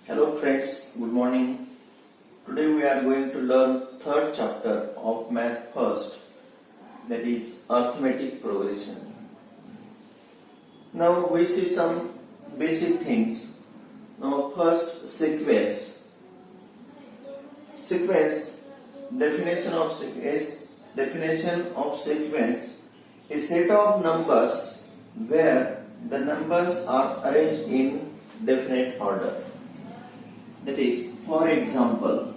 Hello friends, good morning. Today we are going to learn third chapter of Math First, that is arithmetic progression. Now we see some basic things. Now first, sequence. Sequence, definition of sequence, a set of numbers where the numbers are arranged in definite order. That is, for example,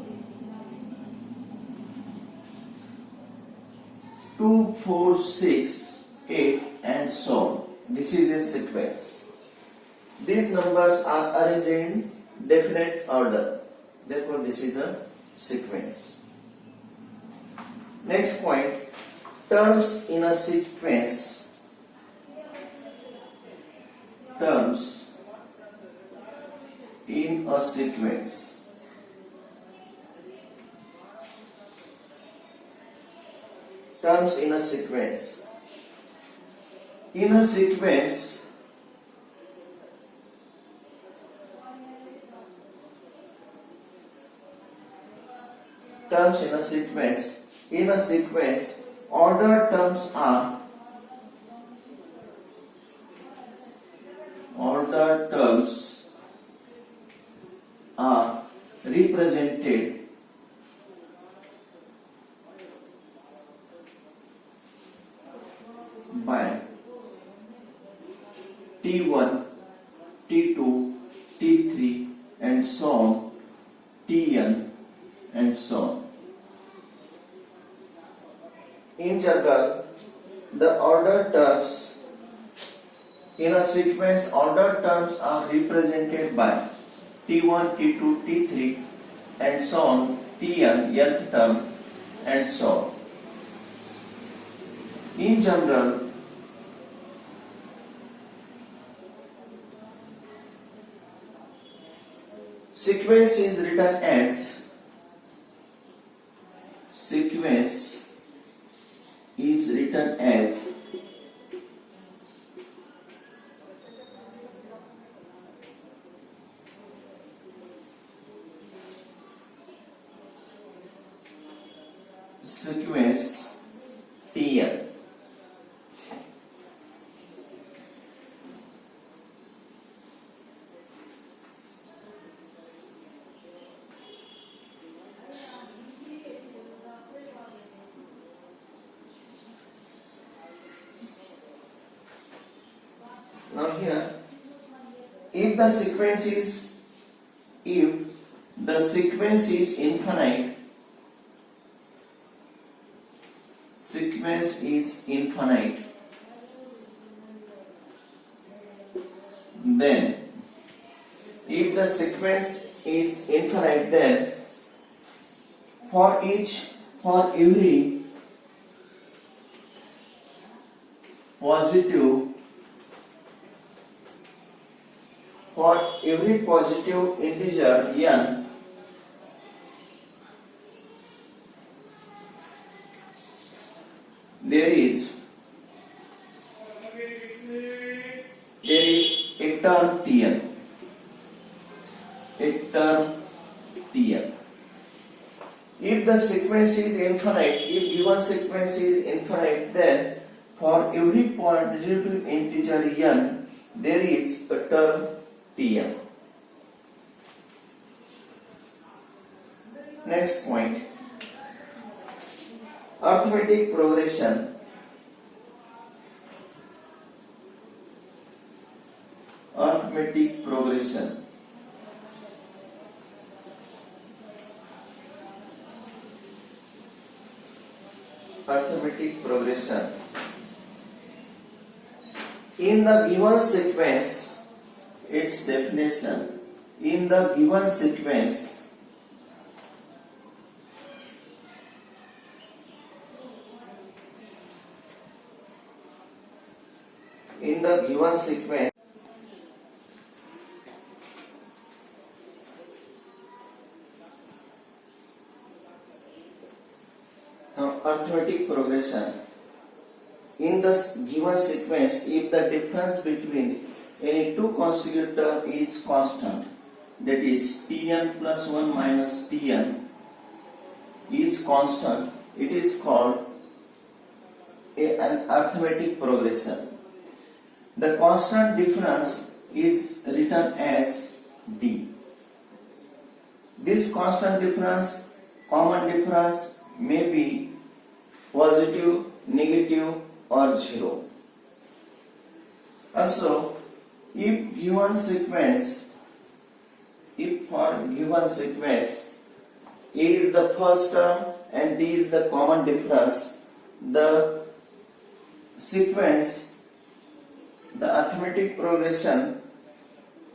2, 4, 6, 8 and so on. This is a sequence. These numbers are arranged in definite order. Therefore, this is a sequence. Next point, terms in a sequence. Terms in a sequence. Terms in a sequence. In a sequence, terms in a sequence. In a sequence, ordered terms are represented by T1, T2, T3 and so on, Tn and so on. In general, the ordered terms in a sequence, ordered terms are represented by T1, T2, T3 and so on, Tn, nth term and so on. In general, sequence is written as sequence Tn. Now here, if the sequence is infinite, then if the sequence is infinite, then for every positive integer n, there is a term Tn. If the sequence is infinite, if given sequence is infinite, then for every positive integer n, there is a term Tn. Next point, arithmetic progression. Arithmetic progression. Arithmetic progression. In the given sequence, its definition, in the given sequence, now arithmetic progression. In the given sequence, if the difference between any two consecutive terms is constant, that is Tn plus 1 minus Tn is constant, it is called an arithmetic progression. The constant difference is written as D. This constant difference, common difference, may be positive, negative or 0. Also, if for given sequence A is the first term and D is the common difference, the sequence, the arithmetic progression,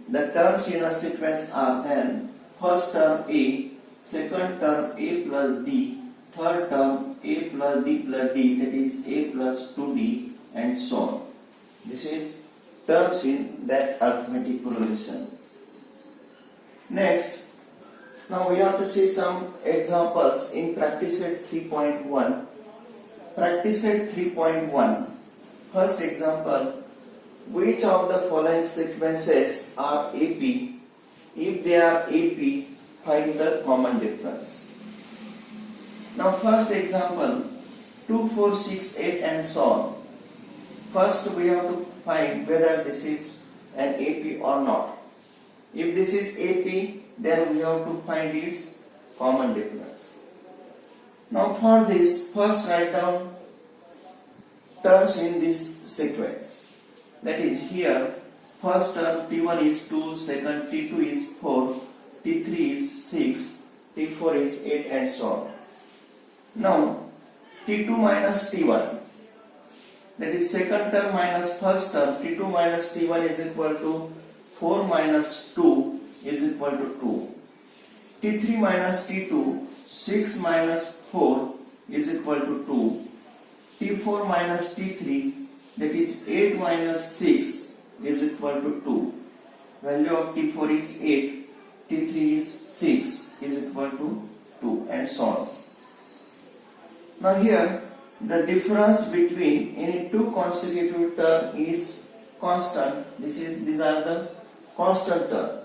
the terms in a sequence are then first term A, second term A plus D, third term A plus D, that is A plus 2D, and so on. This is terms in that arithmetic progression. Next, now we have to see some examples in practice set 3.1. Practice set 3.1. First example, which of the following sequences are AP? If they are AP, find the common difference. Now first example, 2, 4, 6, 8 and so on. First we have to find whether this is an AP or not. If this is AP, then we have to find its common difference. Now for this, first write down terms in this sequence. That is, here first term T1 is 2, second T2 is 4, T3 is 6, T4 is 8 and so on. Now T2 minus T1, that is second term minus first term, T2 minus T1 is equal to 4 minus 2 is equal to 2. T3 minus T2, 6 minus 4 is equal to 2. T4 minus T3, that is 8 minus 6 is equal to 2. Value of T4 is 8, T3 is 6 is equal to 2 and so on. Now here the difference between any two consecutive terms is constant. These are the constant terms.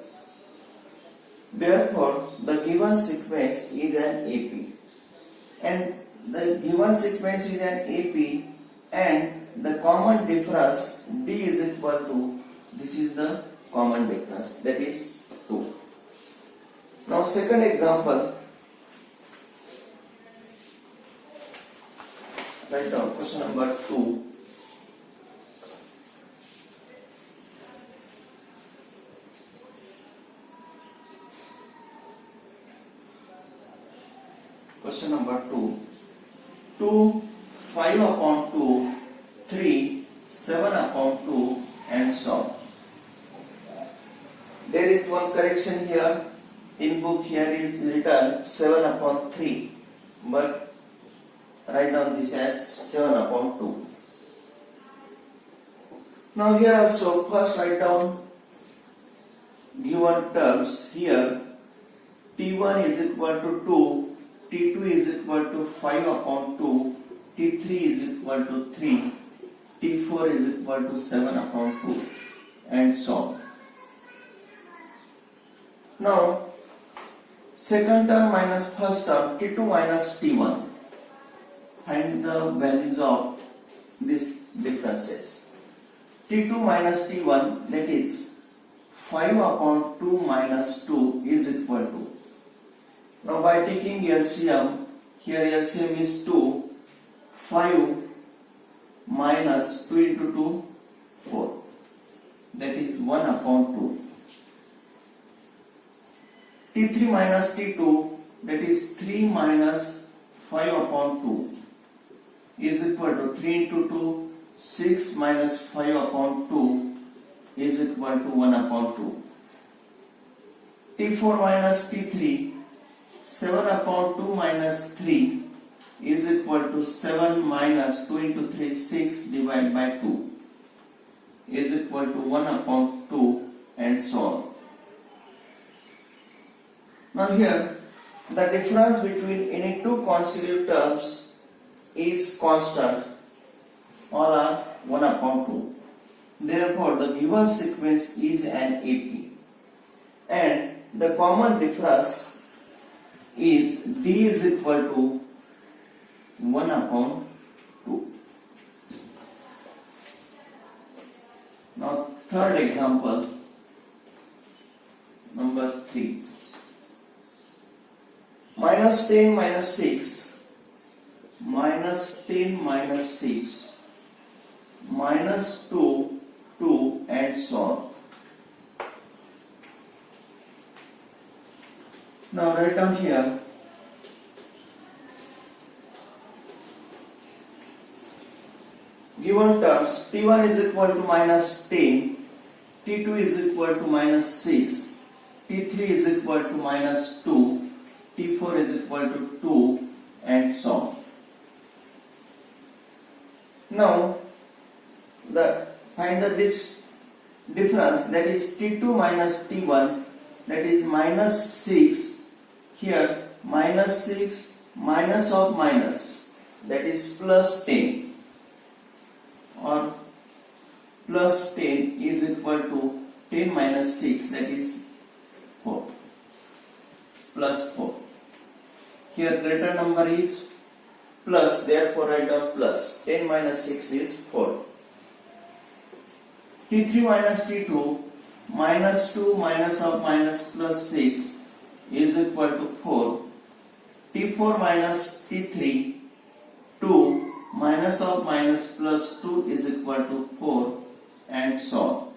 Therefore, the given sequence is an AP, and the given sequence is an AP, and the common difference D is equal to, this is the common difference, that is 2. Now second example, write down question number 2. Question number 2. 2, 5 upon 2, 3, 7 upon 2 and so on. There is one correction here. In book here is written 7 upon 3, but write down this as 7 upon 2. Now here also first write down given terms. Here T1 is equal to 2, T2 is equal to 5 upon 2, T3 is equal to 3, T4 is equal to 7 upon 2 and so on. Now second term minus first term, T2 minus T1. Find the values of these differences. T2 minus T1, that is 5 upon 2 minus 2 is equal to. Now by taking LCM, here LCM is 2, 5 minus 2 into 2, 4. That is 1 upon 2. T3 minus T2, that is 3 minus 5 upon 2 is equal to 3 into 2, 6 minus 5 upon 2 is equal to 1 upon 2. T4 minus T3, 7 upon 2 minus 3 is equal to 7 minus 2 into 3, 6 divided by 2 is equal to 1 upon 2 and so on. Now here the difference between any two consecutive terms is constant or are 1 upon 2. Therefore the given sequence is an AP, and the common difference is d is equal to 1 upon 2. Now third example, number 3. Minus 10 minus 6, minus 10 minus 6, minus 2, 2 and so on. Now write down here given terms t1 is equal to minus 10, t2 is equal to minus 6, t3 is equal to minus 2, t4 is equal to 2 and so on. Now find the difference, that is t2 minus t1, that is minus 6. Here minus 6 minus of minus, that is plus 10, or plus 10 is equal to 10 minus 6, that is 4, plus 4. Here greater number is plus, therefore write down plus. 10 minus 6 is 4. t3 minus t2, minus 2 minus of minus plus 6 is equal to 4. t4 minus t3, 2 minus of minus plus 2 is equal to 4 and so on.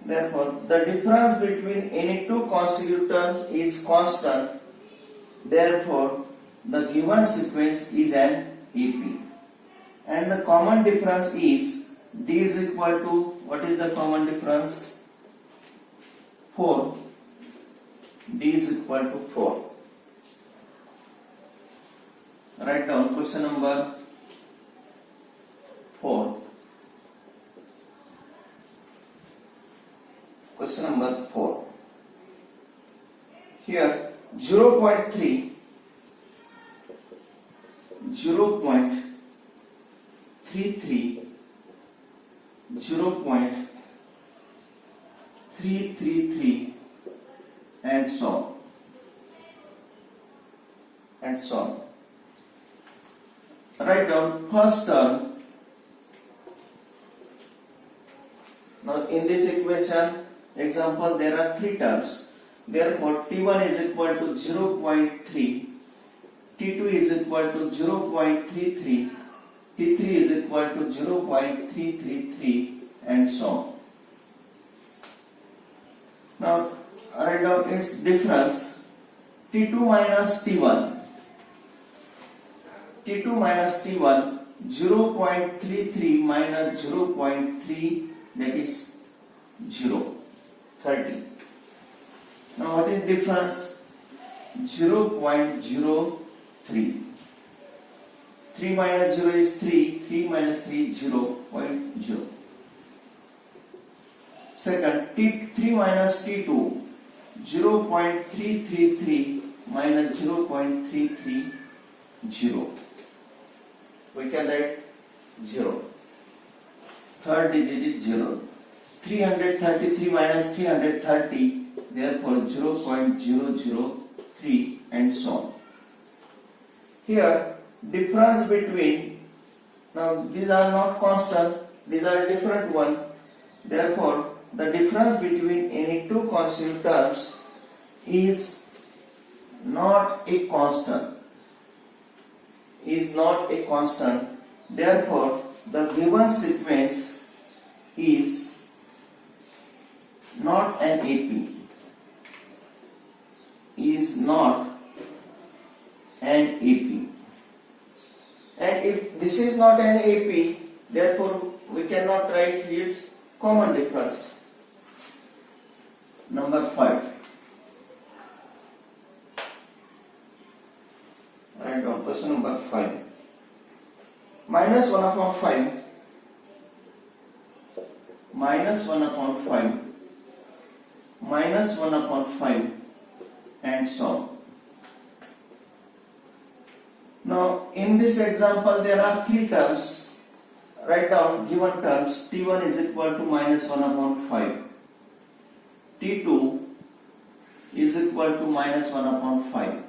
Therefore, the difference between any two consecutive terms is constant. Therefore, the given sequence is an AP. And the common difference is d is equal to, what is the common difference? 4. D is equal to 4. Write down question number 4. Question number 4. Here 0.3, 0.33, 0.333 and so on. And so on. Write down first term. Now in this equation example there are three terms. Therefore t1 is equal to 0.3, t2 is equal to 0.33, t3 is equal to 0.333 and so on. Now write down its difference. t2 minus t1, t2 minus t1, 0.33 minus 0.3, that is 0, 30. Now what is difference? 0.03. 3 minus 0 is 3, 3 minus 3 is 0.0. Second, t3 minus t2, 0.333 minus 0.330. We can write 0. Third digit is 0. 333 minus 330, therefore 0.003 and so on. Here difference between, now these are not constant, these are different one. Therefore the difference between any two consecutive terms is not a constant. Therefore the given sequence is not an AP. And if this is not an AP, therefore we cannot write its common difference. Number 5. Write down question number 5. Minus 1 upon 5, minus 1 upon 5, minus 1 upon 5 and so on. Now in this example there are three terms. Write down given terms. t1 is equal to minus 1 upon 5, T2 is equal to minus 1 upon 5.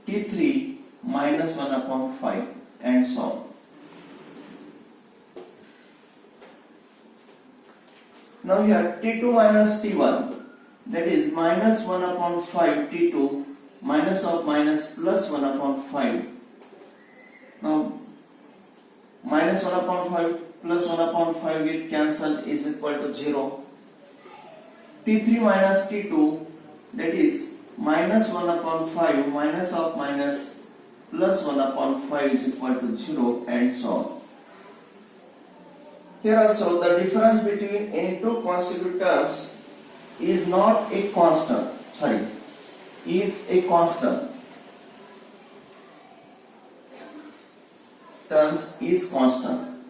T3 minus 1 upon 5 and so on. Now here T2 minus T1, that is minus 1 upon 5 T2 minus of minus plus 1 upon 5. Now minus 1 upon 5 plus 1 upon 5 get cancelled is equal to 0. T3 minus T2, that is minus 1 upon 5 minus of minus plus 1 upon 5 is equal to 0 and so on. Here also the difference between any two consecutive terms is not a constant, is a constant. Terms is constant.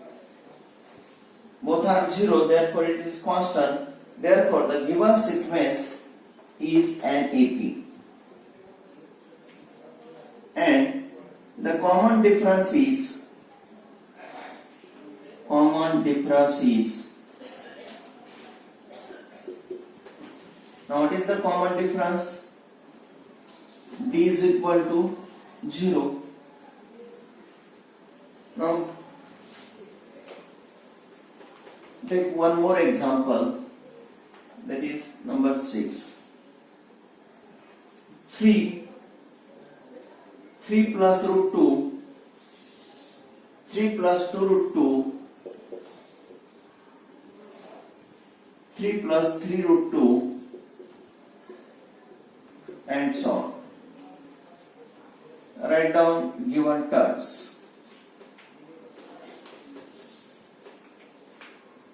Both are 0, therefore it is constant. Therefore the given sequence is an AP. And the common difference is now what is the common difference? D is equal to 0. Now take one more example, that is number 6. 3 plus root 2, 3 plus 2 root 2, 3 plus 3 root 2 and so on. Write down given terms.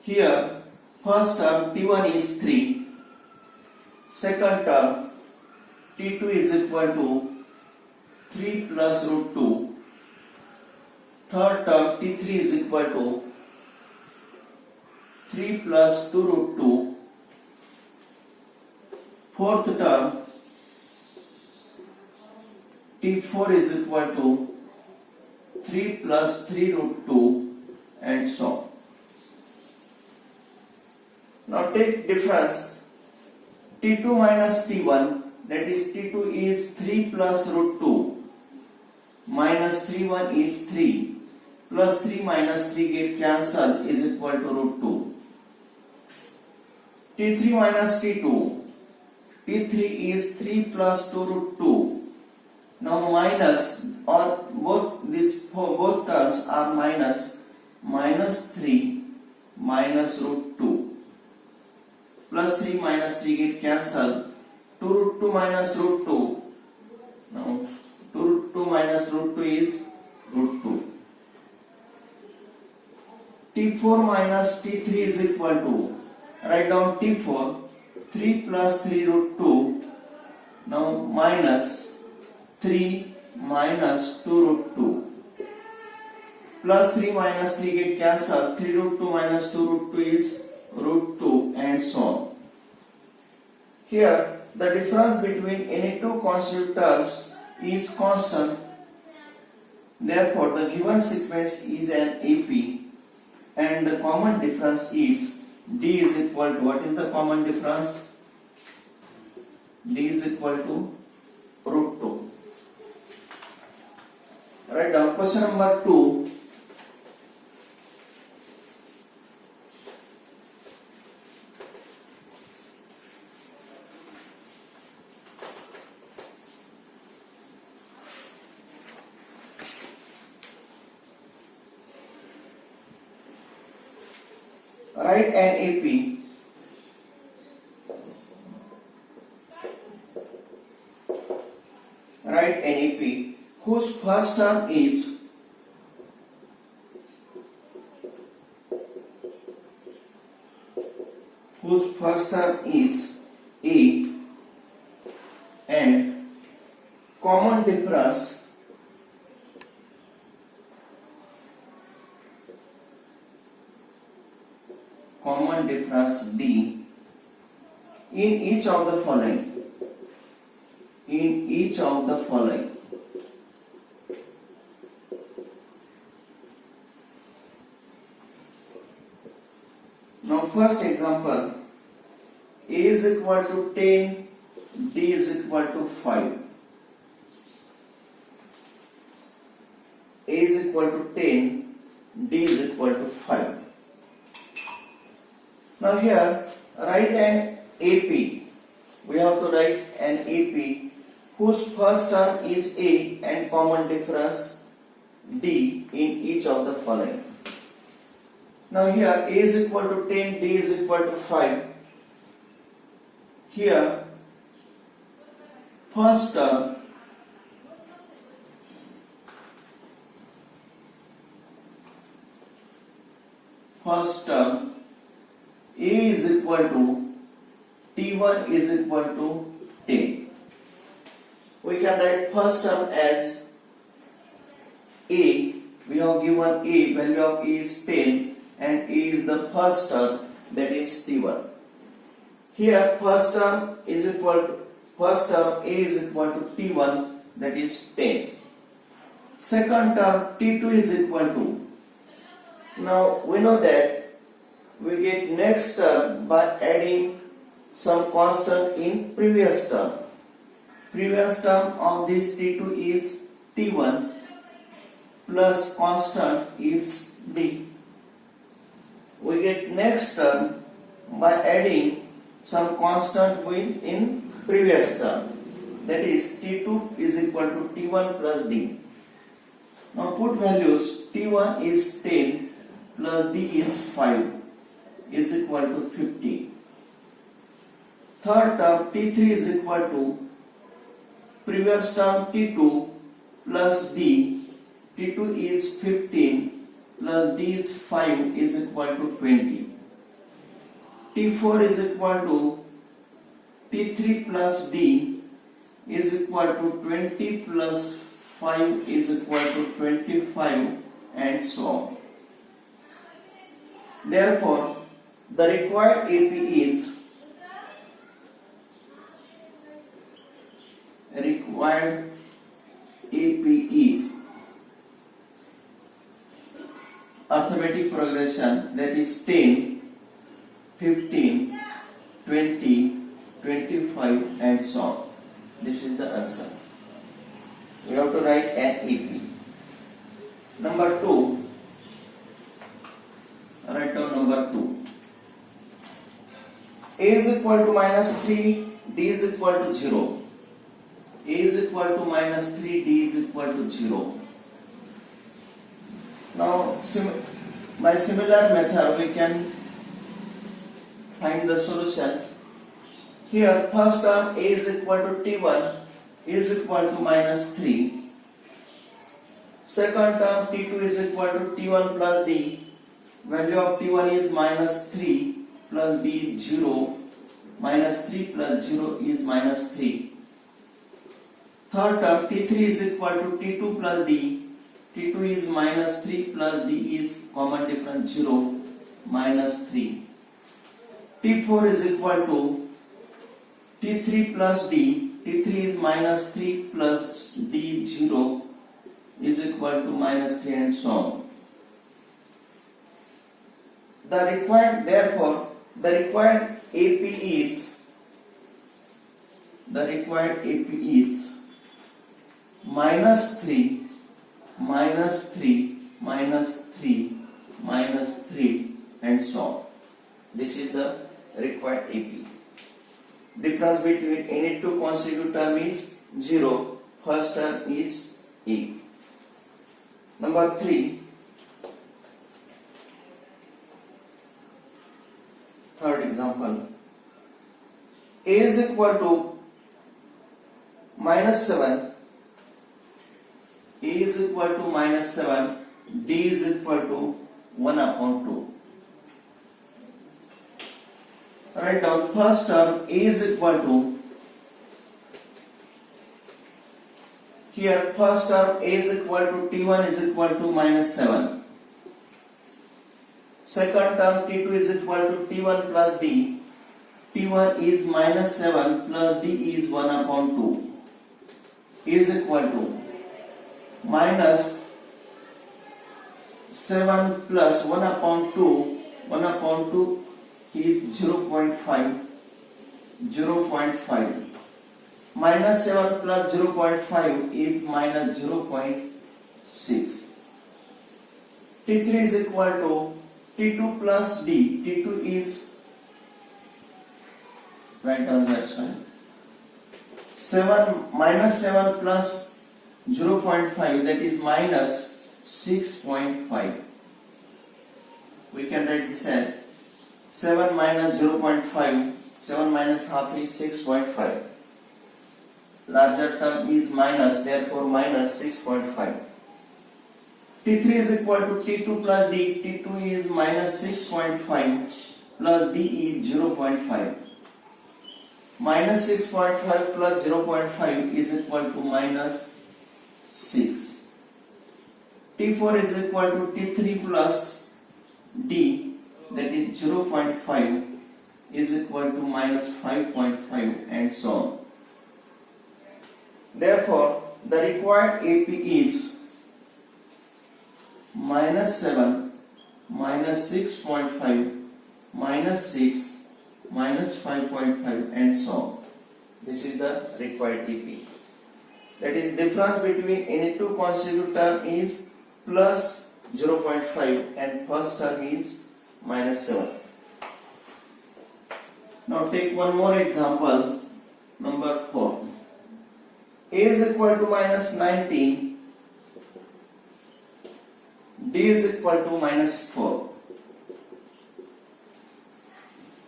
Here first term T1 is 3, second term T2 is equal to 3 plus root 2, third term T3 is equal to 3 plus 2 root 2, fourth term T4 is equal to 3 plus 3 root 2 and so on. Now take difference T2 minus T1, that is T2 is 3 plus root 2 minus 3 1 is 3 plus 3 minus 3 get cancelled is equal to root 2. T3 minus T2, T3 is 3 plus 2 root 2. Now minus, or both terms are minus 3 minus root 2 plus 3 minus 3 get cancelled. 2 root 2 minus root 2. Now 2 root 2 minus root 2 is root 2. T4 minus T3 is equal to, write down T4, 3 plus 3 root 2. Now minus 3 minus 2 root 2 plus 3 minus 3 get cancelled. 3 root 2 minus 2 root 2 is root 2 and so on. Here the difference between any two consecutive terms is constant. Therefore the given sequence is an AP and the common difference is D is equal to, what is the common difference? D is equal to root 2. Write down question number 2. Write an AP. Write an AP whose first term is A and common difference D in each of the following. Now first example, A is equal to 10, D is equal to 5. A is equal to 10, D is equal to 5. Now here, write an AP. We have to write an AP whose first term is A and common difference D in each of the following. Now here A is equal to 10, D is equal to 5. Here first term A is equal to T1 is equal to 10. We can write first term as A. We have given A, value of A is 10 and A is the first term, that is T1. Here first term A is equal to T1, that is 10. Second term T2 is equal to. Now we know that we get next term by adding some constant in previous term. Previous term of this T2 is T1 plus constant is D. We get next term by adding some constant in previous term, that is T2 is equal to T1 plus D. Now put values. T1 is 10 plus D is 5 is equal to 50. Third term T3 is equal to previous term T2 plus D. T2 is 15 plus D is 5 is equal to 20. T4 is equal to T3 plus D is equal to 20 plus 5 is equal to 25 and so on. Therefore, the required AP is arithmetic progression, that is 10, 15, 20, 25 and so on. This is the answer. We have to write an AP. Number 2. Write down number 2. A is equal to minus 3, D is equal to 0. A is equal to minus 3, D is equal to 0. Now, by similar method, we can find the solution. Here, first term A is equal to T1 is equal to minus 3. Second term T2 is equal to T1 plus D. Value of T1 is minus 3 plus D is 0. Minus 3 plus 0 is minus 3. Third term T3 is equal to T2 plus D. T2 is minus 3 plus D is common difference 0, minus 3. T4 is equal to T3 plus D. T3 is minus 3 plus D 0 is equal to minus 3 and so on. Therefore, the required AP is minus 3, minus 3, minus 3, minus 3 and so on. This is the required AP. Difference between any two consecutive term is 0. First term is A. Number 3. Third example. A is equal to minus 7. A is equal to minus 7. D is equal to 1 upon 2. Write down first term A is equal to, here first term A is equal to T1 is equal to minus 7. Second term T2 is equal to T1 plus D. T1 is minus 7 plus D is 1 upon 2 is equal to minus 7 plus 1 upon 2. 1 upon 2 is 0.5 0.5. Minus 7 plus 0.5 is minus 0.6. T3 is equal to T2 plus D. T2 is, write down that side. 7 plus 0.5, that is minus 6.5. We can write this as 7 minus 0.5. 7 minus half is 6.5. Larger term is minus, therefore minus 6.5. T3 is equal to T2 plus D. T2 is minus 6.5 plus D is 0.5. Minus 6.5 plus 0.5 is equal to minus 6. T4 is equal to T3 plus D, that is 0.5 is equal to minus 5.5 and so on. Therefore, the required AP is minus 7, minus 6.5, minus 6, minus 5.5 and so on. This is the required AP. That is, difference between any two consecutive term is plus 0.5 and first term is minus 7. Now take one more example, number 4. A is equal to minus 19, D is equal to minus 4.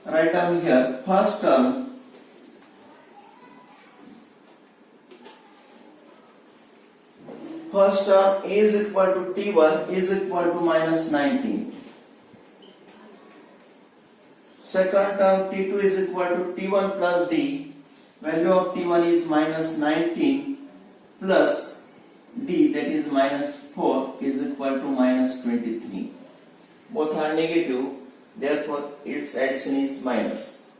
Write down here, first term A is equal to T1 is equal to minus 19. Second term T2 is equal to T1 plus D. Value of T1 is minus 19 plus D, that is minus 4, is equal to minus 23. Both are negative, therefore its addition is minus.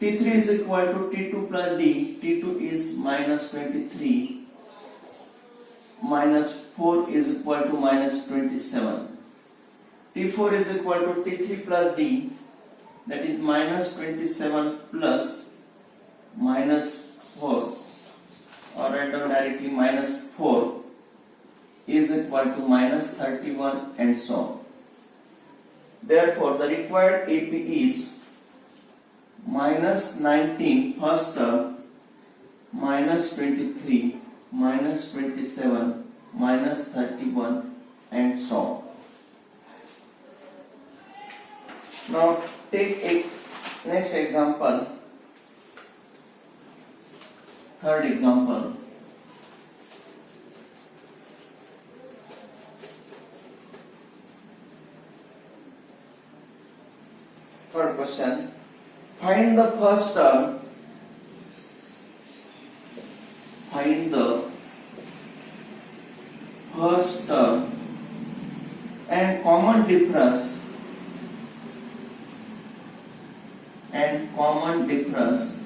T3 is equal to T2 plus D. T2 is minus 23. Minus 4 is equal to minus 27. T4 is equal to T3 plus D, that is minus 27 plus minus 4, or write down directly minus 4 is equal to minus 31 and so on. Therefore, the required AP is minus 19 first term, minus 23, minus 27, minus 31 and so on. Now take a next example, third example. Third question, find the first term, and common difference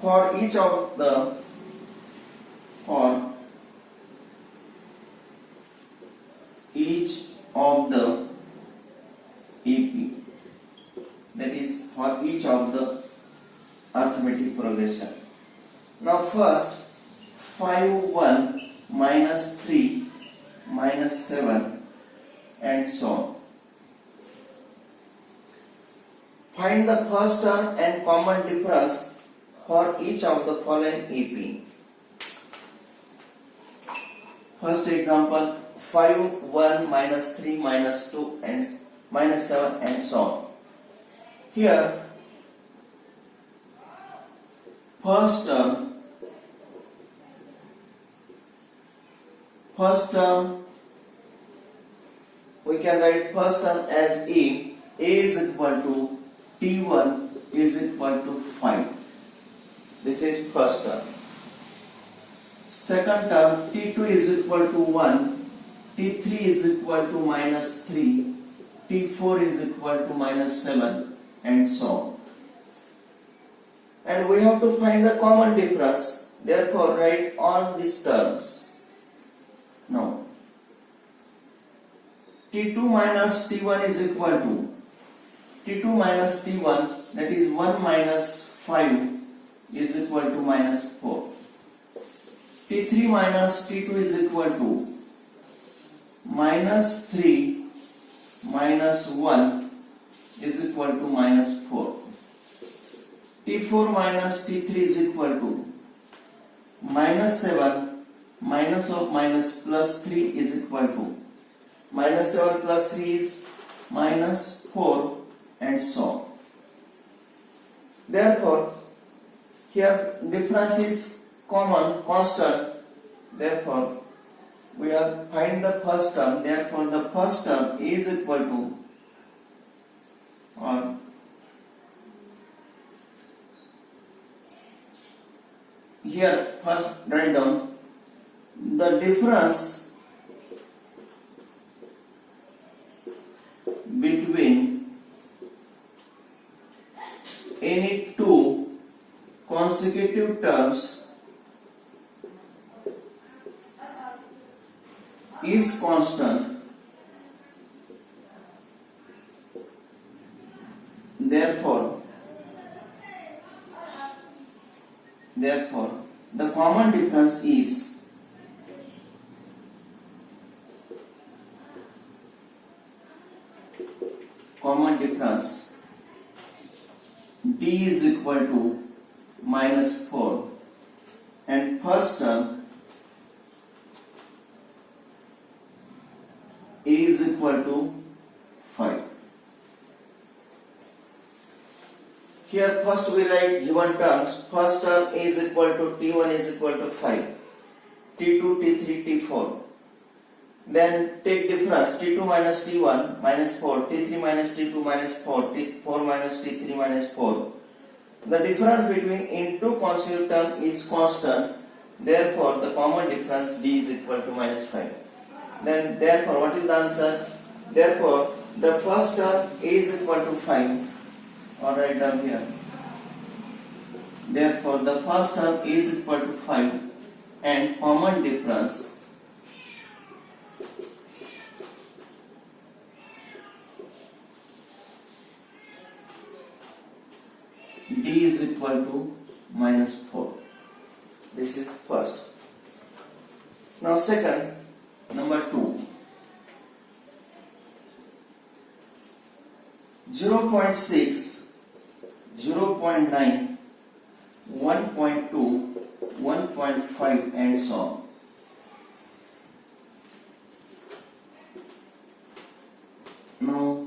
for each of the AP, that is for each of the arithmetic progression. Now first 5, 1, minus 3, minus 7 and so on. Find the first term and common difference for each of the following AP. First example, 5, 1, minus 3, minus 2 and minus 7 and so on. Here first term we can write first term as A. A is equal to T1 is equal to 5. This is first term. Second term T2 is equal to 1, T3 is equal to minus 3, T4 is equal to minus 7 and so on. And we have to find the common difference, therefore write all these terms. Now T2 minus T1 is equal to T2 minus T1, that is 1 minus 5 is equal to minus 4. T3 minus T2 is equal to minus 3 minus 1 is equal to minus 4. T4 minus T3 is equal to minus 7 minus of minus plus 3 is equal to minus 7 plus 3 is minus 4, and so on. Therefore, here difference is common, constant. Therefore, we are find the first term. Therefore, the first term is equal to, or here first write down the difference between any two consecutive terms is constant. Therefore, the common difference is D is equal to minus 4, and first term A is equal to 5. Here first we write given terms. First term A is equal to T1 is equal to 5, T2, T3, T4. Then take difference T2 minus T1 minus 4, T3 minus T2 minus 4, T4 minus T3 minus 4. The difference between in two consecutive terms is constant. Therefore, the common difference D is equal to minus 5. Then therefore, what is the answer? Therefore, the first term A is equal to 5. Or write down here. Therefore, the first term is equal to 5, and common difference D is equal to minus 4. This is first. Now second, number 2. 0.6, 0.9, 1.2, 1.5 and so on. Now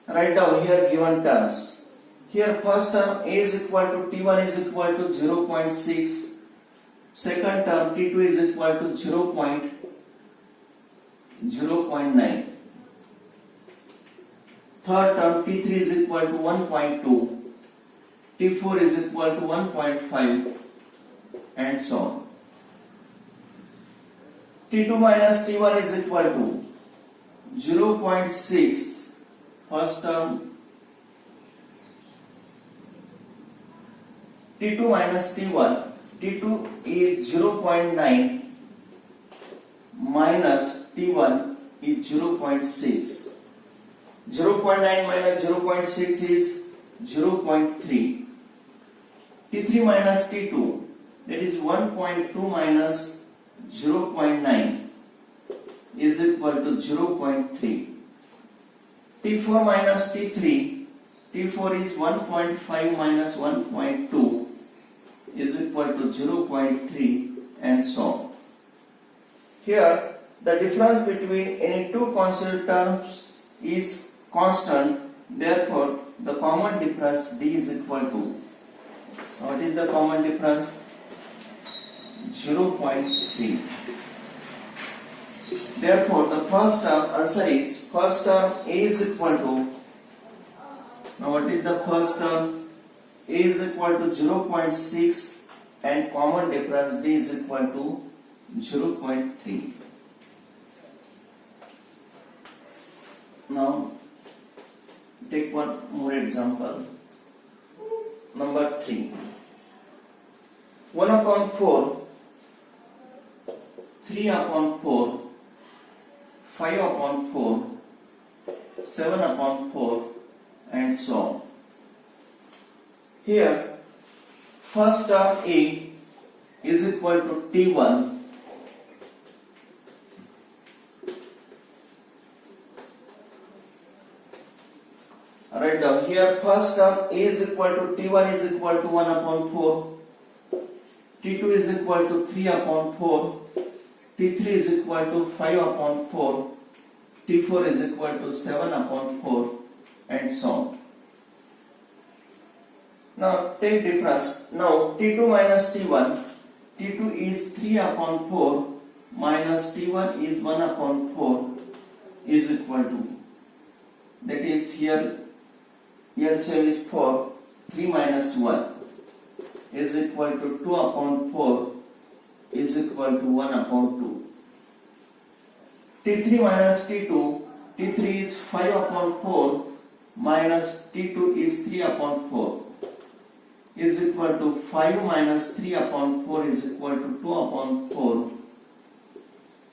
write down here given terms. Here first term A is equal to T1 is equal to 0.6. Second term T2 is equal to 0.9. Third term T3 is equal to 1.2. T4 is equal to 1.5 and so on. T2 minus T1 is equal to 0.6. First term T2 minus T1, T2 is 0.9 minus T1 is 0.6. 0.9 minus 0.6 is 0.3. T3 minus T2, that is 1.2 minus 0.9 is equal to 0.3. T4 minus T3, T4 is 1.5 minus 1.2 is equal to 0.3 and so on. Here the difference between any two consecutive terms is constant. Therefore, the common difference D is equal to, what is the common difference? 0.3. Therefore, the first term answer is first term A is equal to, now what is the first term? A is equal to 0.6 and common difference D is equal to 0.3. Now take one more example. Number 3. 1 upon 4, 3 upon 4, 5 upon 4, 7 upon 4 and so on. Here first term A is equal to T1 write down here first term A is equal to T1 is equal to 1 upon 4, T2 is equal to 3 upon 4, T3 is equal to 5 upon 4, T4 is equal to 7 upon 4 and so on. Now take difference. Now T2 minus T1, T2 is 3 upon 4 minus T1 is 1 upon 4 is equal to, that is here LCM is 4, 3 minus 1 is equal to 2 upon 4 is equal to 1 upon 2. T3 minus T2, T3 is 5 upon 4 minus T2 is 3 upon 4 is equal to 5 minus 3 upon 4 is equal to 2 upon 4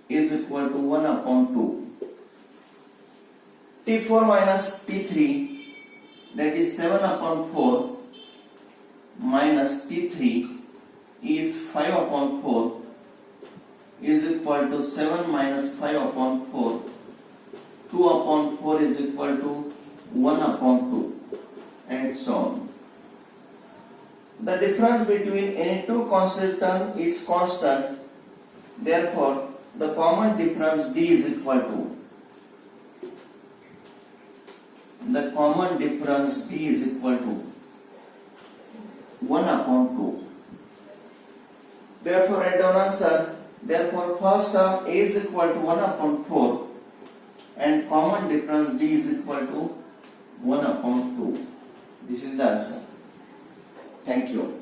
is equal to 1 upon 2. T4 minus T3, that is 7 upon 4 minus T3 is 5 upon 4 is equal to 7 minus 5 upon 4. 2 upon 4 is equal to 1 upon 2 and so on. The difference between any two constant term is constant, therefore the common difference D is equal to, the common difference D is equal to 1 upon 2. Therefore write down answer. Therefore first term A is equal to 1 upon 4 and common difference D is equal to 1 upon 2. This is the answer. Thank you.